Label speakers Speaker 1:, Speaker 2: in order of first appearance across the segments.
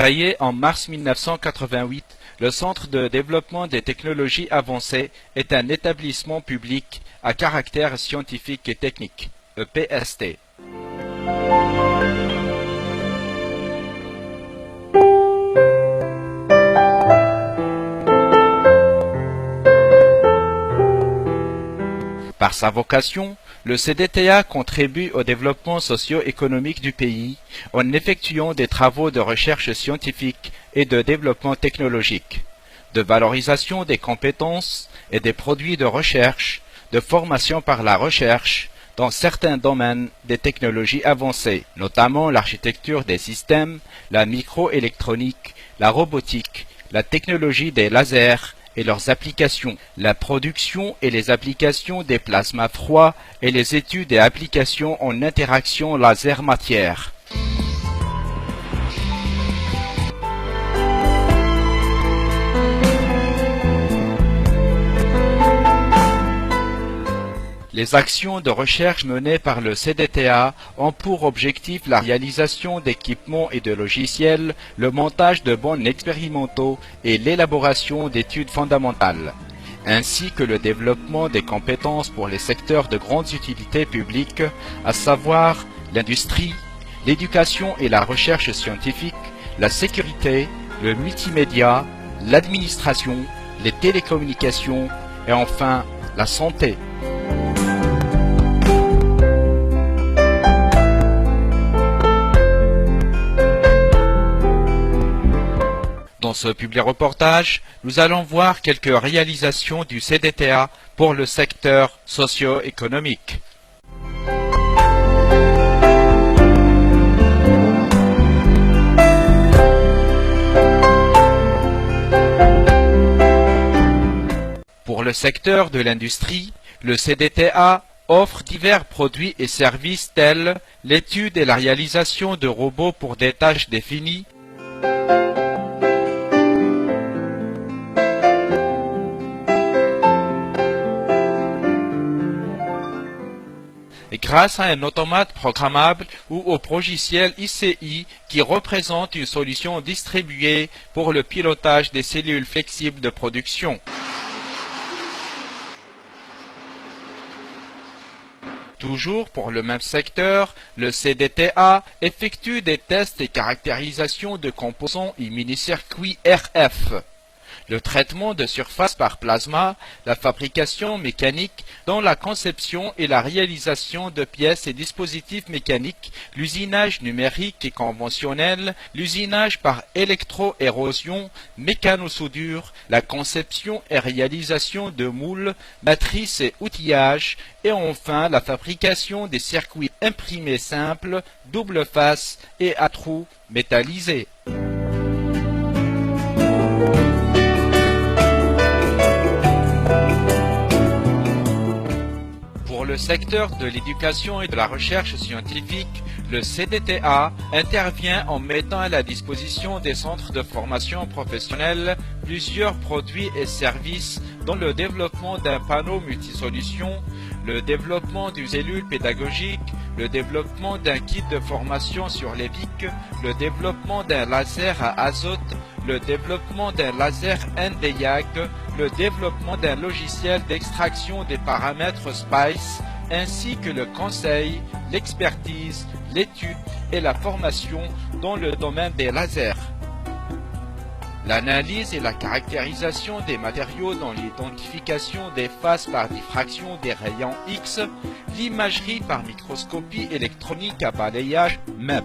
Speaker 1: Créé en mars 1988, le Centre de développement des technologies avancées est un établissement public à caractère scientifique et technique, EPST. Par sa vocation, le CDTA contribue au développement socio-économique du pays en effectuant des travaux de recherche scientifique et de développement technologique, de valorisation des compétences et des produits de recherche, de formation par la recherche dans certains domaines des technologies avancées, notamment l'architecture des systèmes, la microélectronique, la robotique, la technologie des lasers, et leurs applications, la production et les applications des plasmas froids et les études et applications en interaction laser-matière. Les actions de recherche menées par le CDTA ont pour objectif la réalisation d'équipements et de logiciels, le montage de bornes expérimentaux et l'élaboration d'études fondamentales, ainsi que le développement des compétences pour les secteurs de grande utilité publique, à savoir l'industrie, l'éducation et la recherche scientifique, la sécurité, le multimédia, l'administration, les télécommunications et enfin la santé. Dans ce public reportage, nous allons voir quelques réalisations du CDTA pour le secteur socio-économique. Pour le secteur de l'industrie, le CDTA offre divers produits et services tels l'étude et la réalisation de robots pour des tâches définies, grâce à un automate programmable ou au logiciel ICI qui représente une solution distribuée pour le pilotage des cellules flexibles de production. Toujours pour le même secteur, le CDTA effectue des tests et caractérisations de composants et mini-circuits RF. Le traitement de surface par plasma, la fabrication mécanique dans la conception et la réalisation de pièces et dispositifs mécaniques, l'usinage numérique et conventionnel, l'usinage par électro-érosion, mécano-soudure, la conception et réalisation de moules, matrices et outillages, et enfin la fabrication des circuits imprimés simples, double face et à trous métallisés. Pour le secteur de l'éducation et de la recherche scientifique, le CDTA intervient en mettant à la disposition des centres de formation professionnelle plusieurs produits et services dont le développement d'un panneau multisolution, le développement d'une cellule pédagogique, le développement d'un kit de formation sur les BIC, le développement d'un laser à azote, le développement d'un laser NDIAC, le développement d'un logiciel d'extraction des paramètres SPICE, ainsi que le conseil, l'expertise, l'étude et la formation dans le domaine des lasers. L'analyse et la caractérisation des matériaux dans l'identification des phases par diffraction des rayons X, l'imagerie par microscopie électronique à balayage MEP.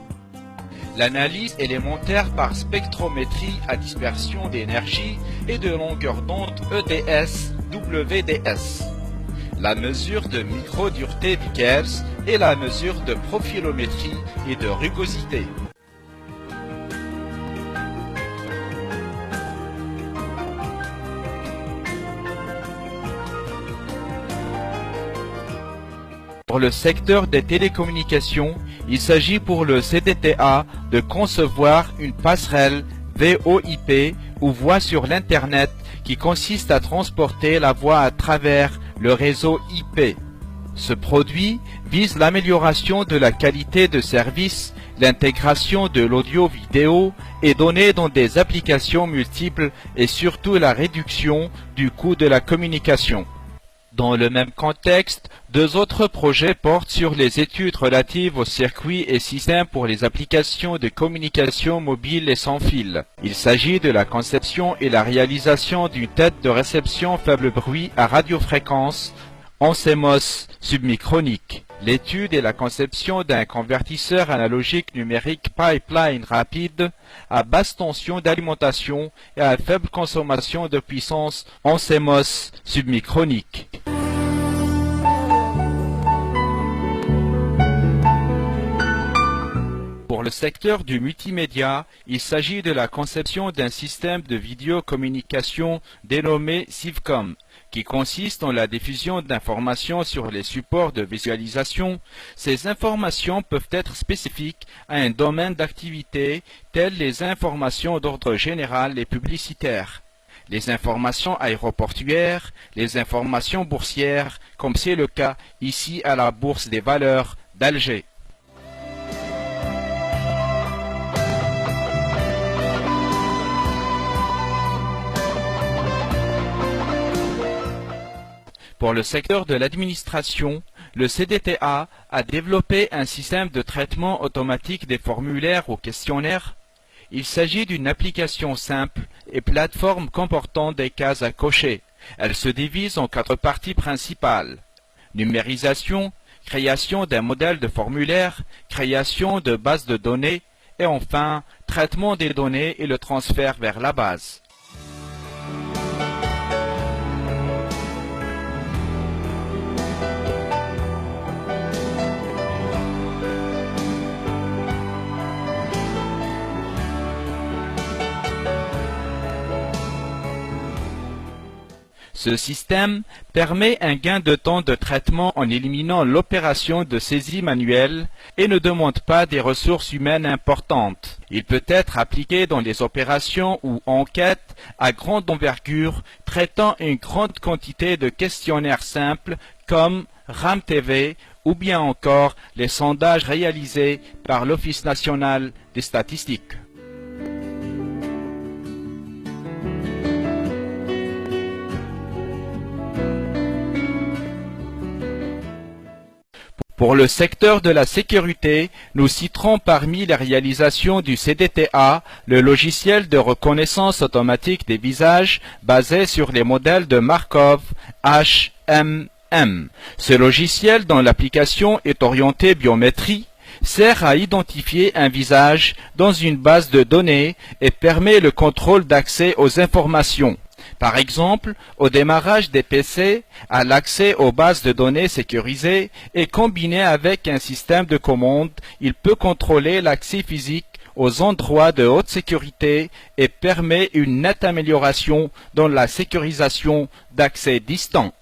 Speaker 1: L'analyse élémentaire par spectrométrie à dispersion d'énergie et de longueur d'onde EDS, WDS. La mesure de micro-dureté Vickers et la mesure de profilométrie et de rugosité. Pour le secteur des télécommunications, il s'agit pour le CDTA de concevoir une passerelle VoIP ou voix sur l'Internet qui consiste à transporter la voix à travers le réseau IP. Ce produit vise l'amélioration de la qualité de service, l'intégration de l'audio-vidéo et données dans des applications multiples et surtout la réduction du coût de la communication. Dans le même contexte, deux autres projets portent sur les études relatives aux circuits et systèmes pour les applications de communication mobile et sans fil. Il s'agit de la conception et la réalisation d'une tête de réception faible bruit à radiofréquence en CMOS submicronique. L'étude et la conception d'un convertisseur analogique numérique pipeline rapide à basse tension d'alimentation et à faible consommation de puissance en CMOS submicronique. Pour le secteur du multimédia, il s'agit de la conception d'un système de vidéocommunication dénommé CIVCOM, qui consiste en la diffusion d'informations sur les supports de visualisation. Ces informations peuvent être spécifiques à un domaine d'activité, telles les informations d'ordre général et publicitaire, les informations aéroportuaires, les informations boursières, comme c'est le cas ici à la Bourse des valeurs d'Alger. Pour le secteur de l'administration, le CDTA a développé un système de traitement automatique des formulaires ou questionnaires. Il s'agit d'une application simple et plateforme comportant des cases à cocher. Elle se divise en 4 parties principales: numérisation, création d'un modèle de formulaire, création de bases de données et enfin traitement des données et le transfert vers la base. Ce système permet un gain de temps de traitement en éliminant l'opération de saisie manuelle et ne demande pas des ressources humaines importantes. Il peut être appliqué dans les opérations ou enquêtes à grande envergure traitant une grande quantité de questionnaires simples comme RAM-TV ou bien encore les sondages réalisés par l'Office national des statistiques. Pour le secteur de la sécurité, nous citerons parmi les réalisations du CDTA le logiciel de reconnaissance automatique des visages basé sur les modèles de Markov HMM. Ce logiciel, dont l'application est orientée biométrie, sert à identifier un visage dans une base de données et permet le contrôle d'accès aux informations. Par exemple, au démarrage des PC, à l'accès aux bases de données sécurisées et combiné avec un système de commande, il peut contrôler l'accès physique aux endroits de haute sécurité et permet une nette amélioration dans la sécurisation d'accès distant.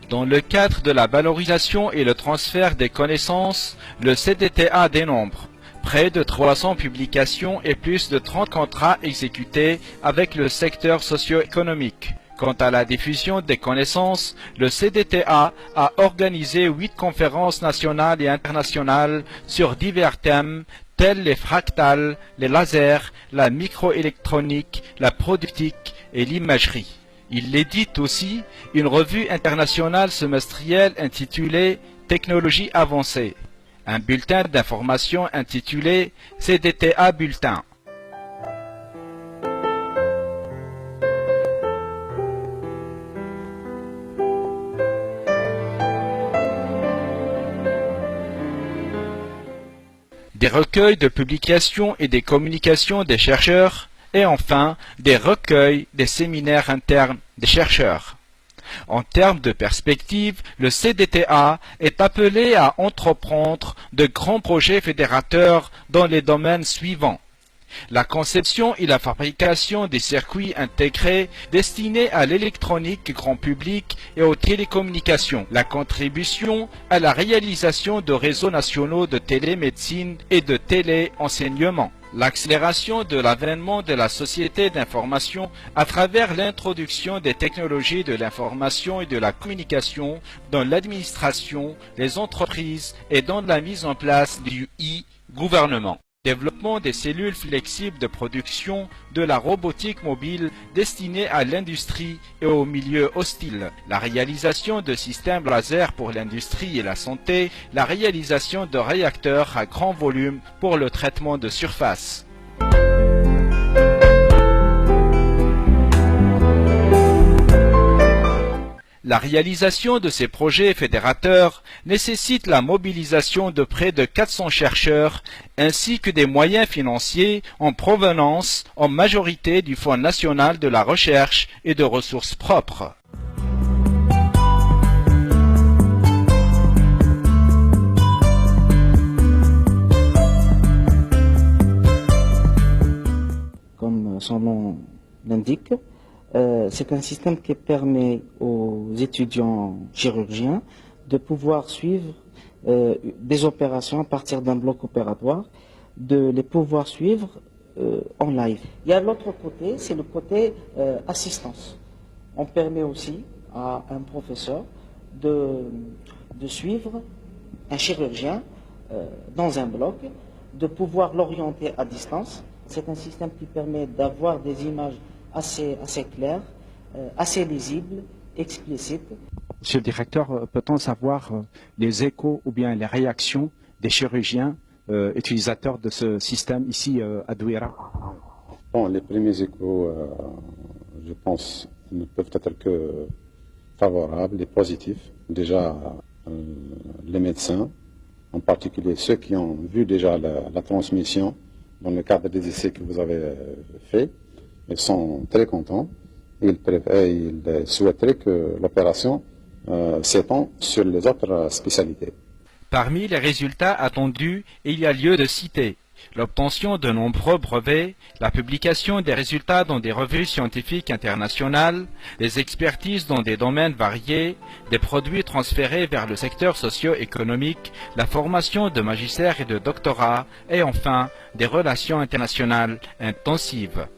Speaker 1: Dans le cadre de la valorisation et le transfert des connaissances, le CDTA dénombre près de 300 publications et plus de 30 contrats exécutés avec le secteur socio-économique. Quant à la diffusion des connaissances, le CDTA a organisé 8 conférences nationales et internationales sur divers thèmes tels les fractales, les lasers, la microélectronique, la productique et l'imagerie. Il édite aussi une revue internationale semestrielle intitulée « Technologies avancées », un bulletin d'information intitulé « CDTA Bulletin ». Des recueils de publications et des communications des chercheurs, et enfin des recueils des séminaires internes des chercheurs. En termes de perspective, le CDTA est appelé à entreprendre de grands projets fédérateurs dans les domaines suivants: la conception et la fabrication des circuits intégrés destinés à l'électronique grand public et aux télécommunications, la contribution à la réalisation de réseaux nationaux de télémédecine et de téléenseignement, L'accélération de l'avènement de la société d'information à travers l'introduction des technologies de l'information et de la communication dans l'administration, les entreprises et dans la mise en place du e-gouvernement. Développement des cellules flexibles de production, de la robotique mobile destinée à l'industrie et aux milieux hostiles, la réalisation de systèmes laser pour l'industrie et la santé, la réalisation de réacteurs à grand volume pour le traitement de surface. La réalisation de ces projets fédérateurs nécessite la mobilisation de près de 400 chercheurs ainsi que des moyens financiers en provenance en majorité du Fonds national de la recherche et de ressources propres.
Speaker 2: Comme son nom l'indique, c'est un système qui permet aux étudiants chirurgiens de pouvoir suivre des opérations à partir d'un bloc opératoire, de les pouvoir suivre en live. Il y a l'autre côté, c'est le côté assistance. On permet aussi à un professeur de suivre un chirurgien dans un bloc, de pouvoir l'orienter à distance. C'est un système qui permet d'avoir des images assez claires, assez lisibles, explicites.
Speaker 3: Monsieur le directeur, peut-on savoir les échos ou bien les réactions des chirurgiens utilisateurs de ce système ici à Douira?
Speaker 4: Bon, les premiers échos, je pense, ne peuvent être que favorables et positifs. Déjà, les médecins, en particulier ceux qui ont vu déjà la transmission dans le cadre des essais que vous avez faits, ils sont très contents. Ils souhaiteraient que l'opération s'étend sur les autres spécialités.
Speaker 1: Parmi les résultats attendus, il y a lieu de citer l'obtention de nombreux brevets, la publication des résultats dans des revues scientifiques internationales, des expertises dans des domaines variés, des produits transférés vers le secteur socio-économique, la formation de magistères et de doctorats, et enfin des relations internationales intensives.